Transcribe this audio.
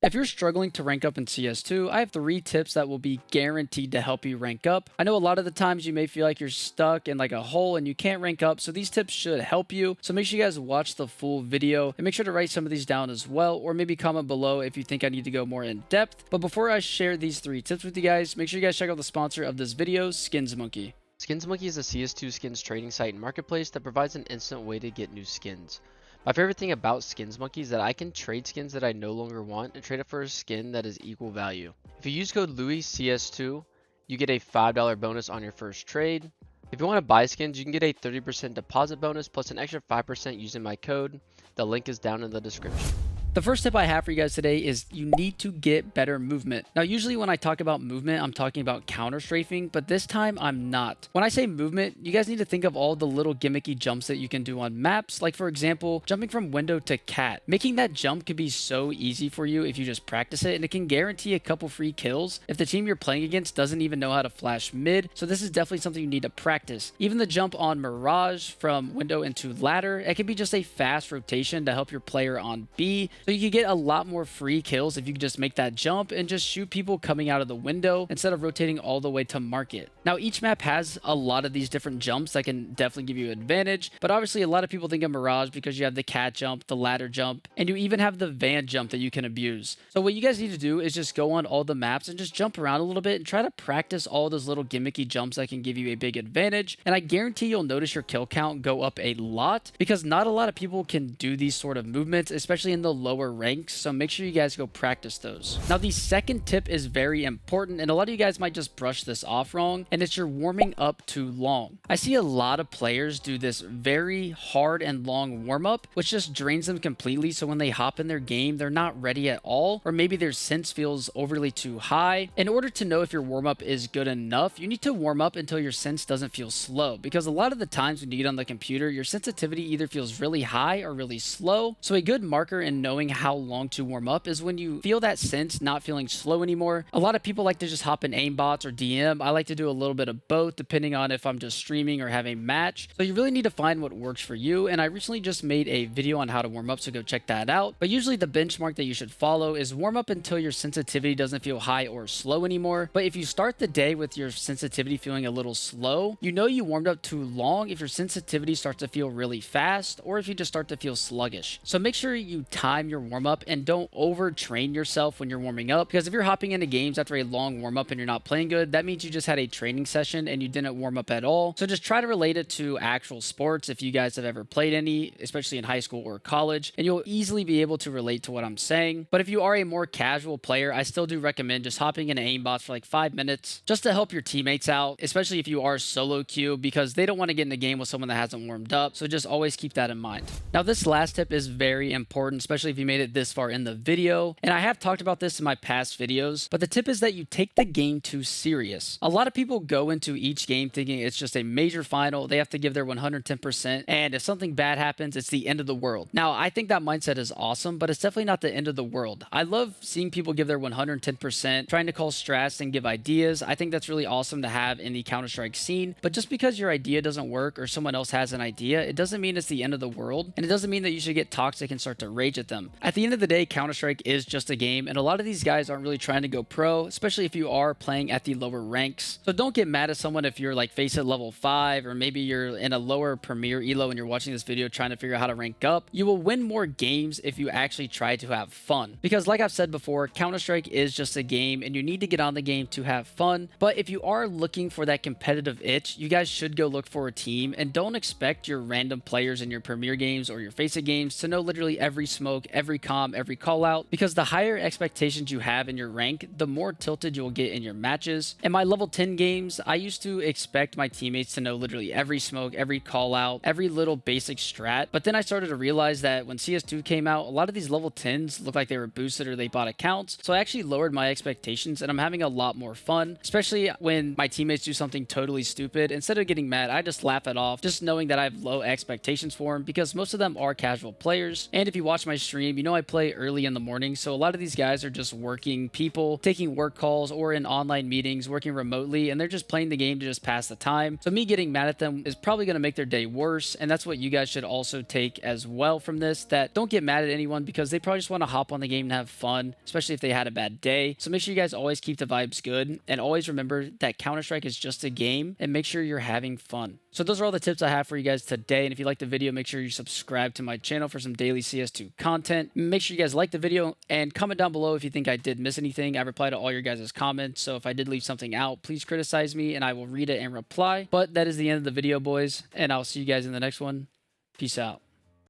If you're struggling to rank up in CS2, I have 3 tips that will be guaranteed to help you rank up. I know a lot of the times you may feel like you're stuck in like a hole and you can't rank up, so these tips should help you. So make sure you guys watch the full video and make sure to write some of these down as well, or maybe comment below if you think I need to go more in depth. But before I share these 3 tips with you guys, make sure you guys check out the sponsor of this video, Skins Monkey. Skins Monkey is a CS2 skins trading site and marketplace that provides an instant way to get new skins. My favorite thing about Skins Monkey is that I can trade skins that I no longer want and trade it for a skin that is equal value. If you use code LouisCS2, you get a $5 bonus on your first trade. If you want to buy skins, you can get a 30% deposit bonus plus an extra 5% using my code. The link is down in the description. The first tip I have for you guys today is you need to get better movement. Now, usually when I talk about movement, I'm talking about counter strafing, but this time I'm not. When I say movement, you guys need to think of all the little gimmicky jumps that you can do on maps. Like for example, jumping from window to cat. Making that jump could be so easy for you if you just practice it, and it can guarantee a couple free kills if the team you're playing against doesn't even know how to flash mid. So this is definitely something you need to practice. Even the jump on Mirage from window into ladder, it can be just a fast rotation to help your player on B. So you can get a lot more free kills if you can just make that jump and just shoot people coming out of the window instead of rotating all the way to market. Now, each map has a lot of these different jumps that can definitely give you an advantage, but obviously a lot of people think of Mirage because you have the cat jump, the ladder jump, and you even have the van jump that you can abuse. So what you guys need to do is just go on all the maps and just jump around a little bit and try to practice all those little gimmicky jumps that can give you a big advantage. And I guarantee you'll notice your kill count go up a lot because not a lot of people can do these sort of movements, especially in the lower ranks, so make sure you guys go practice those. Now, the second tip is very important, and a lot of you guys might just brush this off wrong, and it's you're warming up too long. I see a lot of players do this very hard and long warm-up, which just drains them completely, so when they hop in their game, they're not ready at all, or maybe their sense feels overly too high. In order to know if your warm-up is good enough, you need to warm up until your sense doesn't feel slow, because a lot of the times when you get on the computer, your sensitivity either feels really high or really slow. So a good marker in knowing how long to warm up is when you feel that sense not feeling slow anymore. A lot of people like to just hop in aimbots or DM. I like to do a little bit of both depending on if I'm just streaming or having a match. So you really need to find what works for you, and I recently just made a video on how to warm up, so go check that out. But usually the benchmark that you should follow is warm up until your sensitivity doesn't feel high or slow anymore. But if you start the day with your sensitivity feeling a little slow, you know you warmed up too long if your sensitivity starts to feel really fast or if you just start to feel sluggish. So make sure you time your warm up and don't overtrain yourself when you're warming up, because if you're hopping into games after a long warm up and you're not playing good, that means you just had a training session and you didn't warm up at all. So just try to relate it to actual sports if you guys have ever played any, especially in high school or college, and you'll easily be able to relate to what I'm saying. But if you are a more casual player, I still do recommend just hopping into aimbots for like 5 minutes just to help your teammates out, especially if you are solo queue, because they don't want to get in the game with someone that hasn't warmed up. So just always keep that in mind. Now, this last tip is very important, especially if you made it this far in the video, and I have talked about this in my past videos, but the tip is that you take the game too serious. A lot of people go into each game thinking it's just a major final, they have to give their 110%, and if something bad happens, it's the end of the world. Now, I think that mindset is awesome, but it's definitely not the end of the world. I love seeing people give their 110%, trying to call strats and give ideas. I think that's really awesome to have in the Counter-Strike scene, but just because your idea doesn't work or someone else has an idea, it doesn't mean it's the end of the world, and it doesn't mean that you should get toxic and start to rage at them. At the end of the day, Counter-Strike is just a game, and a lot of these guys aren't really trying to go pro, especially if you are playing at the lower ranks. So don't get mad at someone if you're like faceit level 5, or maybe you're in a lower premier elo and you're watching this video trying to figure out how to rank up. You will win more games if you actually try to have fun, because like I've said before, Counter-Strike is just a game and you need to get on the game to have fun. But if you are looking for that competitive itch, you guys should go look for a team, and don't expect your random players in your premier games or your faceit games to know literally every smoke, every comm, every call out, because the higher expectations you have in your rank, the more tilted you'll get in your matches. In my level 10 games, I used to expect my teammates to know literally every smoke, every call out, every little basic strat, but then I started to realize that when CS2 came out, a lot of these level 10s looked like they were boosted or they bought accounts, so I actually lowered my expectations, and I'm having a lot more fun, especially when my teammates do something totally stupid. Instead of getting mad, I just laugh it off, just knowing that I have low expectations for them, because most of them are casual players, and if you watch my stream stream, you know I play early in the morning, so a lot of these guys are just working people, taking work calls or in online meetings, working remotely, and they're just playing the game to just pass the time. So me getting mad at them is probably going to make their day worse, and that's what you guys should also take as well from this, that don't get mad at anyone because they probably just want to hop on the game and have fun, especially if they had a bad day. So make sure you guys always keep the vibes good, and always remember that Counter-Strike is just a game, and make sure you're having fun. So those are all the tips I have for you guys today, and if you liked the video, make sure you subscribe to my channel for some daily CS2 content. Make sure you guys like the video, and comment down below if you think I did miss anything. I reply to all your guys' comments, so if I did leave something out, please criticize me, and I will read it and reply. But that is the end of the video, boys, and I'll see you guys in the next one. Peace out.